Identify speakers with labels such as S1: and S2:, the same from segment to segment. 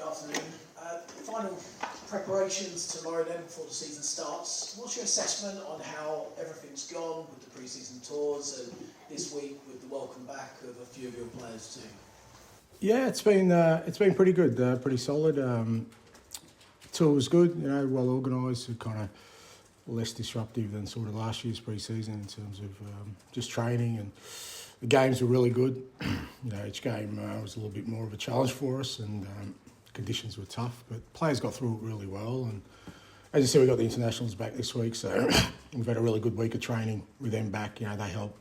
S1: afternoon. Final preparations tomorrow then before the season starts. What's your assessment on how everything's gone with the pre-season tours and this week with the welcome back of a few of your players too?
S2: Yeah, it's been pretty good, pretty solid. Tour was good, well organised, kind of less disruptive than sort of last year's pre-season in terms of just training, and the games were really good. Each game was a little bit more of a challenge for us, and conditions were tough, but players got through it really well. And as you said, we got the internationals back this week, so we've had a really good week of training with them back. They help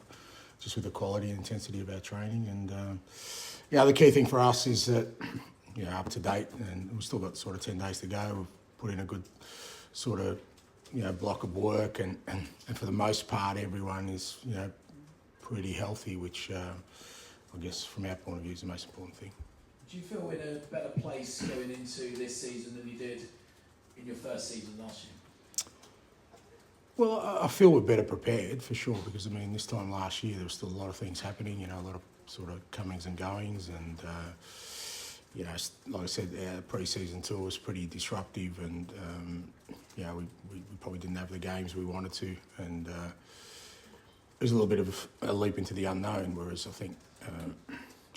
S2: just with the quality and intensity of our training. And the key thing for us is that up to date, and we've still got sort of 10 days to go. We've put in a good sort of block of work, and for the most part, everyone is pretty healthy, which I guess from our point of view is the most important thing.
S1: Do you feel in a better place going into this season than you did in your first season last year?
S2: Well, I feel we're better prepared for sure, because this time last year there was still a lot of things happening, a lot of sort of comings and goings, and like I said, our pre-season tour was pretty disruptive, and we probably didn't have the games we wanted to, and it was a little bit of a leap into the unknown, whereas I think,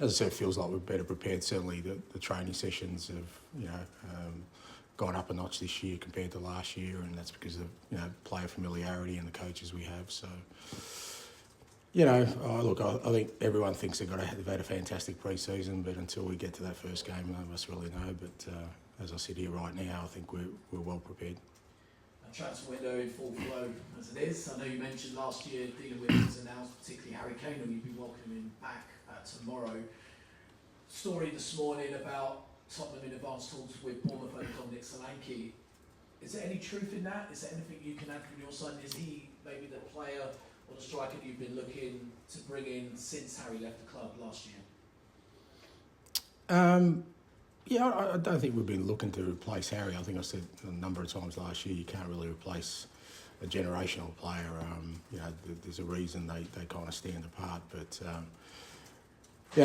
S2: as I said, it feels like we're better prepared. Certainly the training sessions have gone up a notch this year compared to last year, and that's because of player familiarity and the coaches we have. So I think everyone thinks they've had a fantastic pre-season, but until we get to that first game, none of us really know. But as I sit here right now, I think we're well prepared.
S1: A transfer window in full flow as it is. I know you mentioned last year dealing with his announced, particularly Harry Kane, who you'd be welcoming him back tomorrow. Story this morning about Tottenham in advanced talks with Bournemouth and Dominic Solanke. Is there any truth in that? Is there anything you can add from your side? Is he maybe the player or the striker you've been looking to bring in since Harry left the club last year?
S2: I don't think we've been looking to replace Harry. I think I said a number of times last year, you can't really replace a generational player. There's a reason they kind of stand apart. But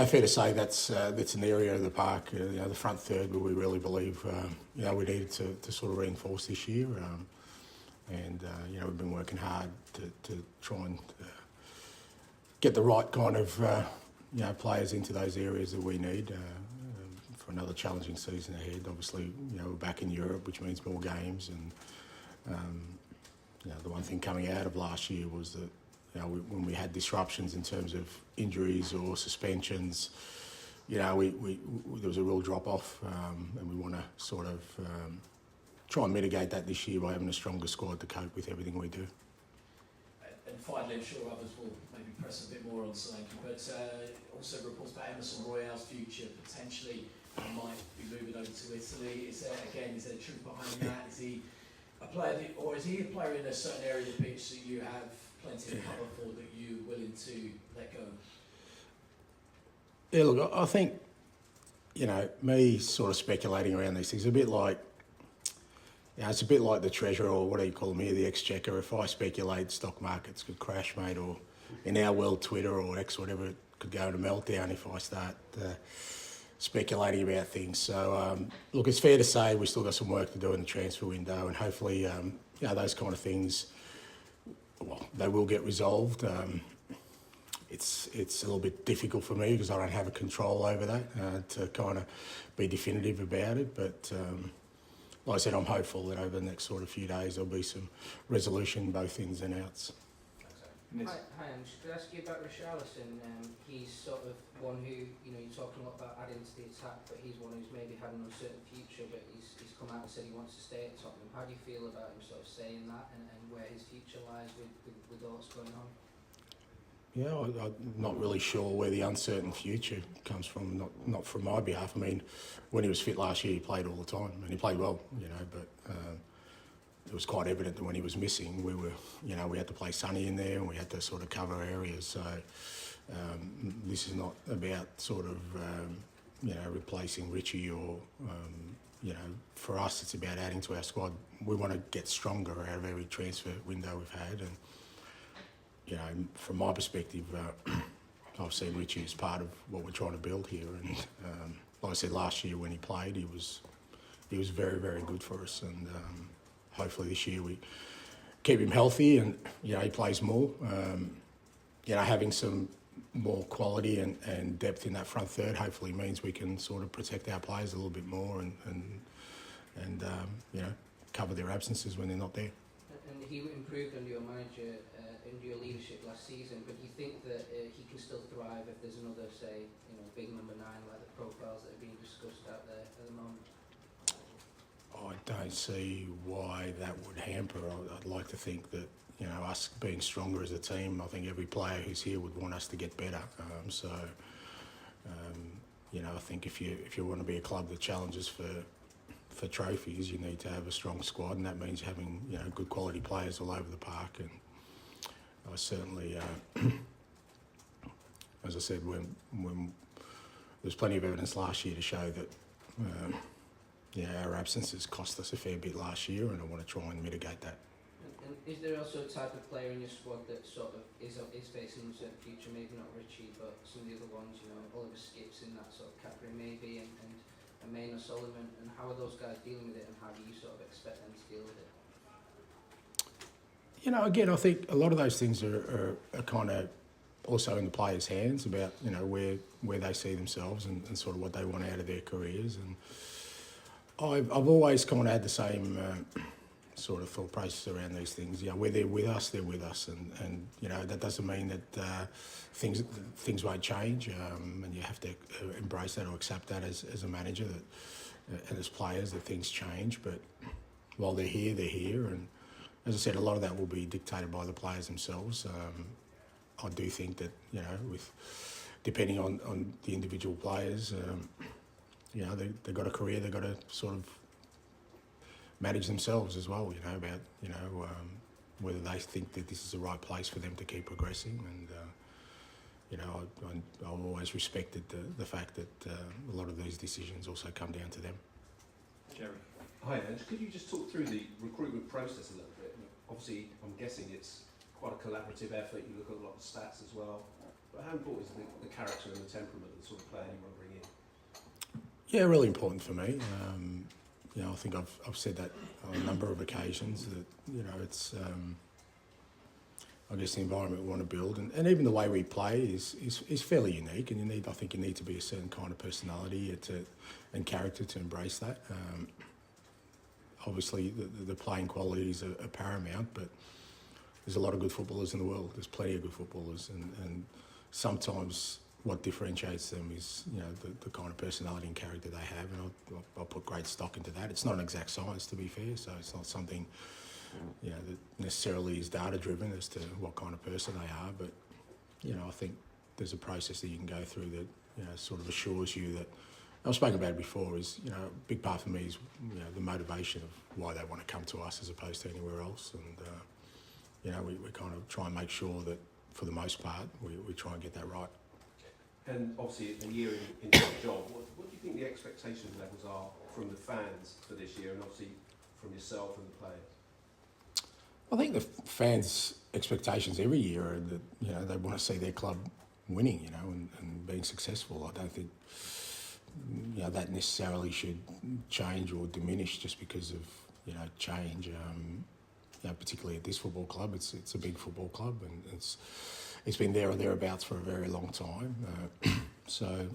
S2: fair to say that's an area of the park, the front third, where we really believe we needed to sort of reinforce this year. We've been working hard to try and get the right kind of players into those areas that we need for another challenging season ahead. Obviously, we're back in Europe, which means more games, and the one thing coming out of last year was that when we had disruptions in terms of injuries or suspensions, there was a real drop off, and we want to sort of try and mitigate that this year by having a stronger squad to cope with everything we do.
S1: And finally, I'm sure others will maybe press a bit more on Solanke, but also reports about Emerson Royale's future potentially might be moving over to Italy. Is there truth behind that? Is he a player, or is he a player in a certain area of the pitch that you have plenty of cover for, that you're willing to let go?
S2: Yeah, look, I think me sort of speculating around these things, a bit like. It's a bit like the treasurer, or what do you call them here, the exchequer. If I speculate stock markets could crash, mate, or in our world, Twitter or X, whatever, it could go to meltdown if I start speculating about things. So, look, it's fair to say we've still got some work to do in the transfer window, and hopefully, those kind of things, they will get resolved. It's a little bit difficult for me because I don't have a control over that to kind of be definitive about it, but. Like I said, I'm hopeful that over the next sort of few days there'll be some resolution, both ins and outs.
S3: Hi, Ange. Could I ask you about Richarlison? He's sort of one who, you're talking a lot about adding to the attack, but he's one who's maybe had an uncertain future, but he's come out and said he wants to stay at Tottenham. How do you feel about him sort of saying that, and where his future lies with all that's going on?
S2: Yeah, I'm not really sure where the uncertain future comes from, not from my behalf. When he was fit last year, he played all the time, and he played well, but it was quite evident that when he was missing, we had to play Sonny in there, and we had to sort of cover areas. So this is not about sort of, replacing Richie or, for us, it's about adding to our squad. We want to get stronger out of every transfer window we've had, and from my perspective, I've seen Richie as part of what we're trying to build here. And like I said, last year when he played, he was he was very, very good for us, and hopefully this year we keep him healthy and, you know, he plays more. You know, having some more quality and depth in that front third hopefully means we can sort of protect our players a little bit more and you know, cover their absences when they're not there.
S3: And he improved under your manager, under your leadership last season, but do you think that he can still thrive if there's another, say, you know, big number 9 like the profiles that are being discussed out there at the moment?
S2: I don't see why that would hamper. I'd like to think that, you know, us being stronger as a team, I think every player who's here would want us to get better. You know, I think if you want to be a club that challenges for trophies, you need to have a strong squad, and that means having, you know, good quality players all over the park. And I certainly, as I said, when there's plenty of evidence last year to show that. Yeah, our absences cost us a fair bit last year, and I want to try and mitigate that.
S3: And is there also a type of player in your squad that sort of is facing a certain future, maybe not Richie, but some of the other ones, you know, Oliver Skips in that sort of category maybe, and Maynard Solomon, and how are those guys dealing with it, and how do you sort of expect them to deal with it?
S2: You know, again, I think a lot of those things are kind of also in the players' hands about, you know, where they see themselves and sort of what they want out of their careers. And I've always kind of had the same sort of thought process around these things. You know, where they're with us, and you know, that doesn't mean that things won't change, and you have to embrace that or accept that as a manager and as players, that things change. But while they're here, and as I said, a lot of that will be dictated by the players themselves. I do think that, you know, depending on the individual players. You know, they've got a career, they've got to sort of manage themselves as well, you know, about, you know, whether they think that this is the right place for them to keep progressing. And, you know, I've always respected the fact that a lot of these decisions also come down to them.
S4: Jerry. Hi, Ange. Could you just talk through the recruitment process a little bit? Obviously, I'm guessing it's quite a collaborative effort. You look at a lot of stats as well. But how important is the character and the temperament of the sort of player you want to bring in?
S2: Yeah, really important for me. You know, I think I've said that on a number of occasions that, you know, it's I guess the environment we want to build, and even the way we play is fairly unique, and I think you need to be a certain kind of personality and character to embrace that. Obviously, the playing qualities are paramount, but there's a lot of good footballers in the world. There's plenty of good footballers, and sometimes what differentiates them is, you know, the kind of personality and character they have, and I'll put great stock into that. It's not an exact science, to be fair, so it's not something, you know, that necessarily is data driven as to what kind of person they are, but, you know, I think there's a process that you can go through that, you know, sort of assures you that, I've spoken about it before, is, you know, a big part for me is, you know, the motivation of why they want to come to us as opposed to anywhere else, and, you know, we kind of try and make sure that, for the most part, we try and get that right.
S4: And obviously, a year into the job, what do you think the expectation levels are from the fans for this year, and obviously from yourself and the players?
S2: I think the fans' expectations every year are that, you know, they want to see their club winning, you know, and being successful. I don't think, you know, that necessarily should change or diminish just because of, you know, change. You know, particularly at this football club, it's a big football club, and it's been there or thereabouts for a very long time. So,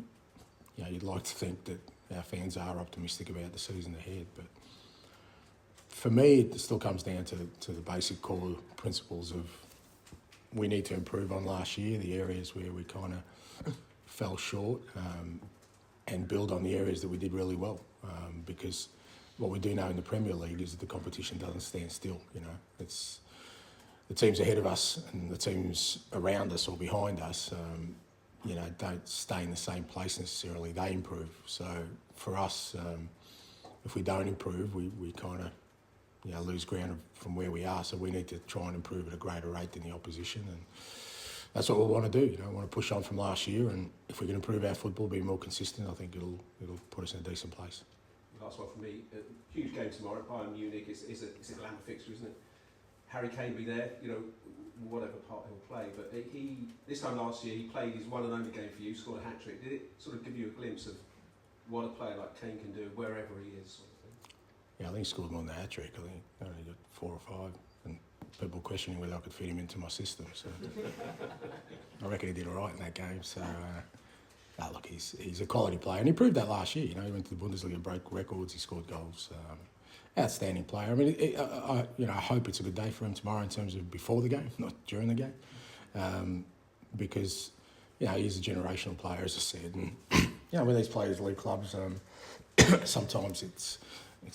S2: you know, you'd like to think that our fans are optimistic about the season ahead, but for me, it still comes down to the basic core principles of we need to improve on last year, the areas where we kind of fell short, and build on the areas that we did really well. Because what we do know in the Premier League is that the competition doesn't stand still. You know, it's the teams ahead of us and the teams around us or behind us, you know, don't stay in the same place necessarily. They improve. So for us, if we don't improve, we kind of, you know, lose ground from where we are. So we need to try and improve at a greater rate than the opposition, and that's what we want to do. You know, we want to push on from last year, and if we can improve our football, be more consistent, I think it'll put us in a decent place.
S4: Last one from me. Huge game tomorrow. Bayern Munich. It's a glamour fixture, isn't it? Harry Kane will be there. You know, whatever part he'll play. But he this time last year he played his one and only game for you. Scored a hat trick. Did it sort of give you a glimpse of what a player like Kane can do wherever he is? Sort of thing?
S2: I think he scored more than a hat-trick. I think I only got 4 or 5. And people questioning whether I could fit him into my system. So I reckon he did all right in that game. So, look, he's a quality player. And he proved that last year. He went to the Bundesliga, broke records, he scored goals. Outstanding player. I mean, I hope it's a good day for him tomorrow in terms of before the game, not during the game. Because, he's a generational player, as I said. And, when these players leave clubs, sometimes it's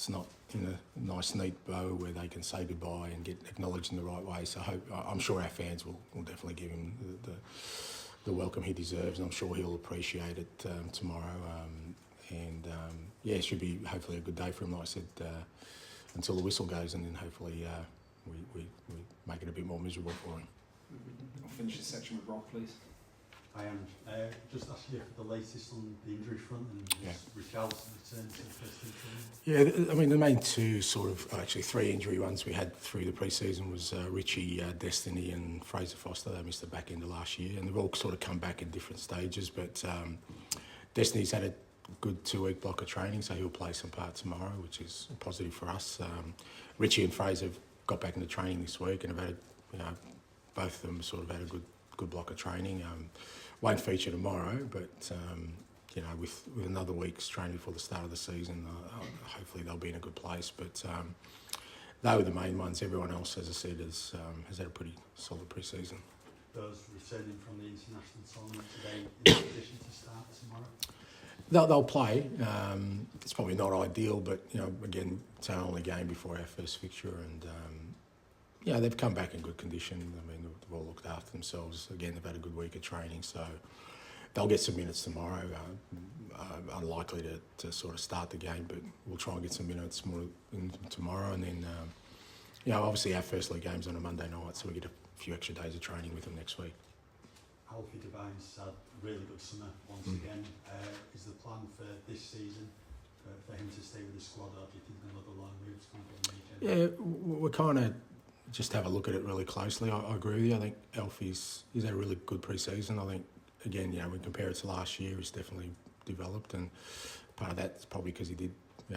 S2: not in a nice, neat bow where they can say goodbye and get acknowledged in the right way. So I'm sure our fans will definitely give him the welcome he deserves, and I'm sure he'll appreciate it tomorrow. It should be hopefully a good day for him, like I said, until the whistle goes, and then hopefully we make it a bit more miserable for him.
S5: I'll finish this section with Rob, please.
S6: I am. Just asking you for the latest on the injury front and Richarlison return to the first team training.
S2: Yeah, I mean, the main two actually 3 injury ones we had through the pre-season was Richie, Destiny and Fraser Foster. They missed the back end of last year, and they've all sort of come back in different stages, but Destiny's had a good 2-week block of training, so he'll play some part tomorrow, which is positive for us. Richie and Fraser have got back into training this week and have had, both of them sort of had a good block of training. Won't feature tomorrow, but with another week's training before the start of the season, hopefully they'll be in a good place. But they were the main ones. Everyone else, as I said, has had a pretty solid pre-season.
S6: Those returning from the international tournament today in position to start tomorrow?
S2: They'll play. It's probably not ideal, but again, it's our only game before our first fixture, and they've come back in good condition. I mean, they've all looked after themselves. Again, they've had a good week of training, so they'll get some minutes tomorrow. Unlikely to sort of start the game, but we'll try and get some minutes more tomorrow, and then obviously our first league game's on a Monday night, so we get a few extra days of training with them next week.
S6: Alfie Devine's had a really good summer once again. Is the plan for this season for him to stay with the squad, or do you think another loan move's going to be made?
S2: Yeah, we're kind of just have a look at it really closely. I agree with you. I think Alfie's had a really good pre-season. I think, again, when we compare it to last year, he's definitely developed, and part of that's probably because he did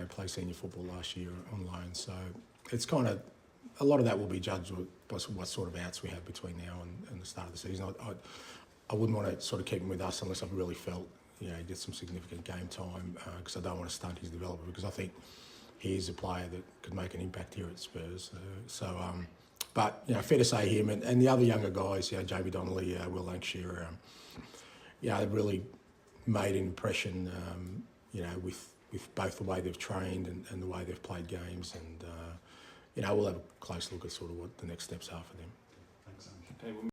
S2: play senior football last year on loan. So it's kind of, a lot of that will be judged by what sort of outs we have between now and the start of the season. I wouldn't want to sort of keep him with us unless I've really felt he gets some significant game time, because I don't want to stunt his development, because I think he is a player that could make an impact here at Spurs. But fair to say him and the other younger guys, Jamie Donnelly, Will Lancashire, they've really made an impression, with both the way they've trained and the way they've played games, and we'll have a close look at sort of what the next steps are for them.
S6: Thanks, Ange.
S5: Okay,